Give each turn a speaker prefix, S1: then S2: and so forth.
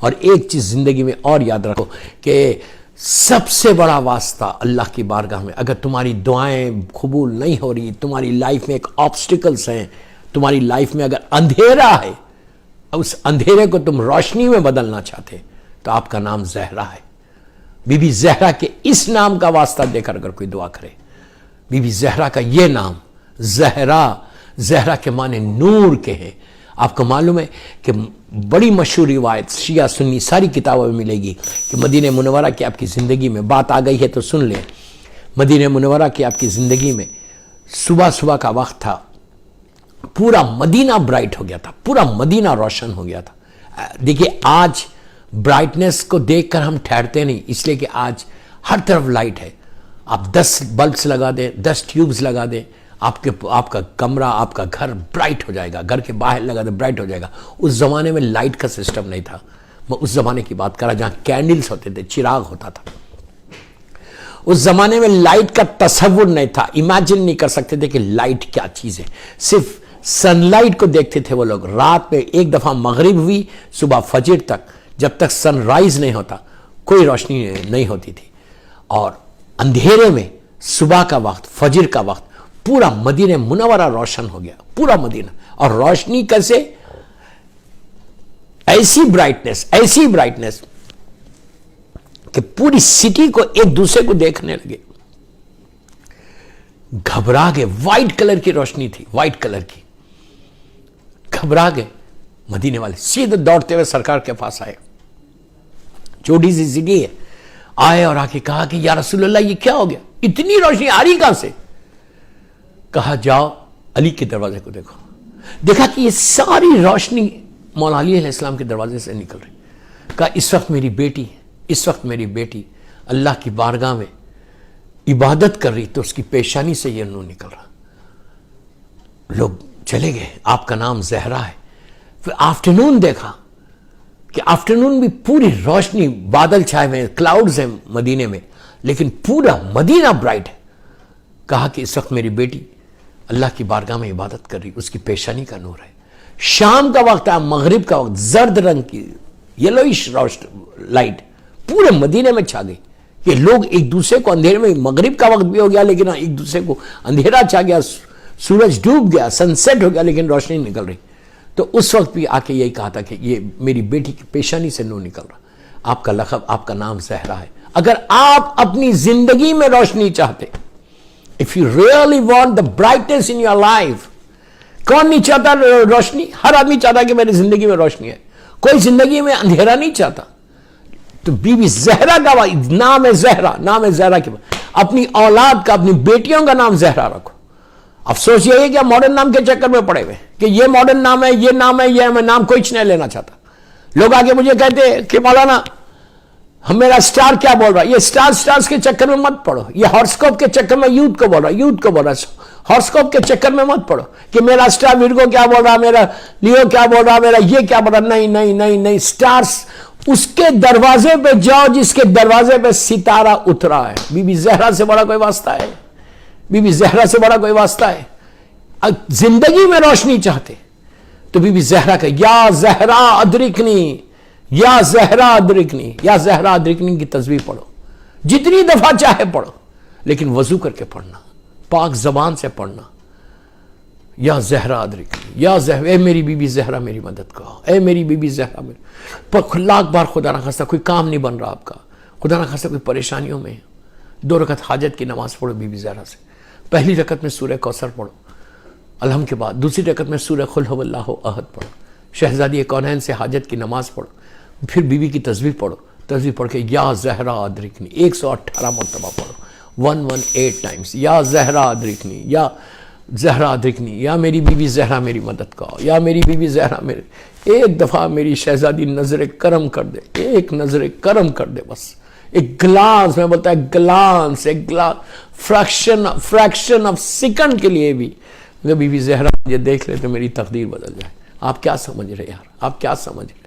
S1: اور ایک چیز زندگی میں اور یاد رکھو کہ سب سے بڑا واسطہ اللہ کی بارگاہ میں، اگر تمہاری دعائیں قبول نہیں ہو رہی، تمہاری لائف میں ایک آبسٹیکلز ہیں، تمہاری لائف میں اگر اندھیرا ہے، اس اندھیرے کو تم روشنی میں بدلنا چاہتے تو آپ کا نام زہرا ہے۔ بی بی زہرا کے اس نام کا واسطہ دے کر اگر کوئی دعا کرے، بی بی زہرا کا یہ نام زہرا، زہرا کے معنی نور کے ہیں۔ آپ کو معلوم ہے کہ بڑی مشہور روایت شیعہ سنی ساری کتابوں میں ملے گی کہ مدینہ منورہ کی آپ کی زندگی میں بات آ گئی ہے تو سن لیں، مدینہ منورہ کی آپ کی زندگی میں صبح کا وقت تھا، پورا مدینہ برائٹ ہو گیا تھا، پورا مدینہ روشن ہو گیا تھا۔ دیکھیے آج برائٹنس کو دیکھ کر ہم ٹھہرتے نہیں، اس لیے کہ آج ہر طرف لائٹ ہے۔ آپ 10 بلبس لگا دیں، 10 ٹیوبز لگا دیں، آپ کا کمرہ، آپ کا گھر برائٹ ہو جائے گا، گھر کے باہر لگا دیں برائٹ ہو جائے گا۔ اس زمانے میں لائٹ کا سسٹم نہیں تھا، میں اس زمانے کی بات کر رہا جہاں کینڈلز ہوتے تھے، چراغ ہوتا تھا۔ اس زمانے میں لائٹ کا تصور نہیں تھا، امیجن نہیں کر سکتے تھے کہ لائٹ کیا چیز ہے، صرف سن لائٹ کو دیکھتے تھے وہ لوگ۔ رات میں ایک دفعہ مغرب ہوئی، صبح فجر تک جب تک سن رائز نہیں ہوتا کوئی روشنی نہیں ہوتی تھی، اور اندھیرے میں صبح کا وقت، فجر کا وقت پورا مدینہ منورہ روشن ہو گیا، پورا مدینہ۔ اور روشنی کیسے؟ ایسی برائٹنس کہ پوری سٹی کو ایک دوسرے کو دیکھنے لگے، گھبرا گئے۔ وائٹ کلر کی روشنی تھی، وائٹ کلر کی، گھبرا گئے مدینے والے، سیدھے دوڑتے ہوئے سرکار کے پاس آئے، چھوٹی سی سٹی ہے، آئے اور آ کے کہا کہ یا رسول اللہ یہ کیا ہو گیا، اتنی روشنی آ رہی کہاں سے؟ کہا جاؤ علی کے دروازے کو دیکھو۔ دیکھا کہ یہ ساری روشنی مولا علی علیہ السلام کے دروازے سے نکل رہی۔ کہا اس وقت میری بیٹی اللہ کی بارگاہ میں عبادت کر رہی تو اس کی پیشانی سے یہ نور نکل رہا۔ لوگ چلے گئے، آپ کا نام زہرا ہے۔ پھر آفٹرنون دیکھا کہ آفٹرنون بھی پوری روشنی، بادل چھائے ہوئے، کلاؤڈز ہیں مدینے میں، لیکن پورا مدینہ برائٹ ہے۔ کہا کہ اس وقت میری بیٹی اللہ کی بارگاہ میں عبادت کر رہی، اس کی پیشانی کا نور ہے۔ شام کا وقت ہے، مغرب کا وقت، زرد رنگ کی یلوئش لائٹ پورے مدینے میں چھا گئی کہ لوگ ایک دوسرے کو اندھیرے میں، مغرب کا وقت بھی ہو گیا لیکن ایک دوسرے کو اندھیرا چھا گیا، سورج ڈوب گیا، سن سیٹ ہو گیا لیکن روشنی نکل رہی۔ تو اس وقت بھی آ کے یہی کہا تھا کہ یہ میری بیٹی کی پیشانی سے نور نکل رہا۔ آپ کا لقب، آپ کا نام زہرا ہے۔ اگر آپ اپنی زندگی میں روشنی چاہتے، if you really want the brightness in your life، کون نہیں چاہتا روشنی؟ ہر آدمی چاہتا ہے کہ میری زندگی میں روشنی ہے، کوئی زندگی میں اندھیرا نہیں چاہتا۔ تو بی بی زہرا کا نام ہے زہرا، نام ہے زہرا کے بعد اپنی اولاد کا، اپنی بیٹیوں کا نام زہرا رکھو۔ افسوس یہ ہے کہ ماڈرن نام کے چکر میں پڑے ہوئے کہ یہ ماڈرن نام ہے، یہ نام ہے، یہ میں نام کوئی نہیں لینا چاہتا۔ لوگ آگے مجھے کہتے ہیں کہ مولانا میرا سٹار کیا بول رہا ہے؟ یہ سٹارز کے چکر میں مت پڑو، یہ ہارسکوپ کے چکر میں یوتھ کو بول رہا ہے، ہارسکوپ کے چکر میں مت پڑو کہ میرا سٹار ورگو کیا بول رہا، میرا لیو کیا بول رہا، میرا یہ کیا بول رہا۔ نہیں، سٹارز اس کے دروازے پہ جاؤ جس کے دروازے پہ ستارہ اترا ہے۔ بی بی زہرا سے بڑا کوئی واسطہ ہے؟ بی بی زہرا سے بڑا کوئی واسطہ ہے؟ زندگی میں روشنی چاہتے تو بی بی زہرا کا یا زہرا ادرکنی، یا زہرا ادرکنی، یا زہرا ادرکنی کی تسبیح پڑھو، جتنی دفعہ چاہے پڑھو، لیکن وضو کر کے پڑھنا، پاک زبان سے پڑھنا۔ یا زہرا ادرکنی، یا زہرا، اے میری بی بی زہرا میری مدد کرو، اے میری بی بی زہرا میری۔ پر لاکھ بار خدا نہ خواستہ کوئی کام نہیں بن رہا آپ کا، خدا نہ خواستہ کوئی پریشانیوں میں، 2 رکعت حاجت کی نماز پڑھو بی بی زہرا سے۔ پہلی رکعت میں سورہ کوثر پڑھو الحمد کے بعد، دوسری رکعت میں سورہ قل هو اللہ احد پڑھو، شہزادی کونین سے حاجت کی نماز پڑھو، پھر بی بی کی تسبیح پڑھو، تسبیح پڑھ کے یا زہرا ادرکنی 118 مرتبہ پڑھو، 118 ٹائمز، یا زہرا ادرکنی، یا زہرا ادرکنی، یا میری بی بی زہرا میری مدد کرو، یا میری بی بی زہرا میری۔ ایک دفعہ میری شہزادی نظر کرم کر دے، ایک نظر کرم کر دے، بس ایک گلانس، میں بولتا ہے گلانس، ایک گلانس، فریکشن آف سیکنڈ کے لیے بھی بی بی زہرا مجھے دیکھ لے تو میری تقدیر بدل جائے۔ آپ کیا سمجھ رہے یار؟ آپ کیا سمجھ رہے؟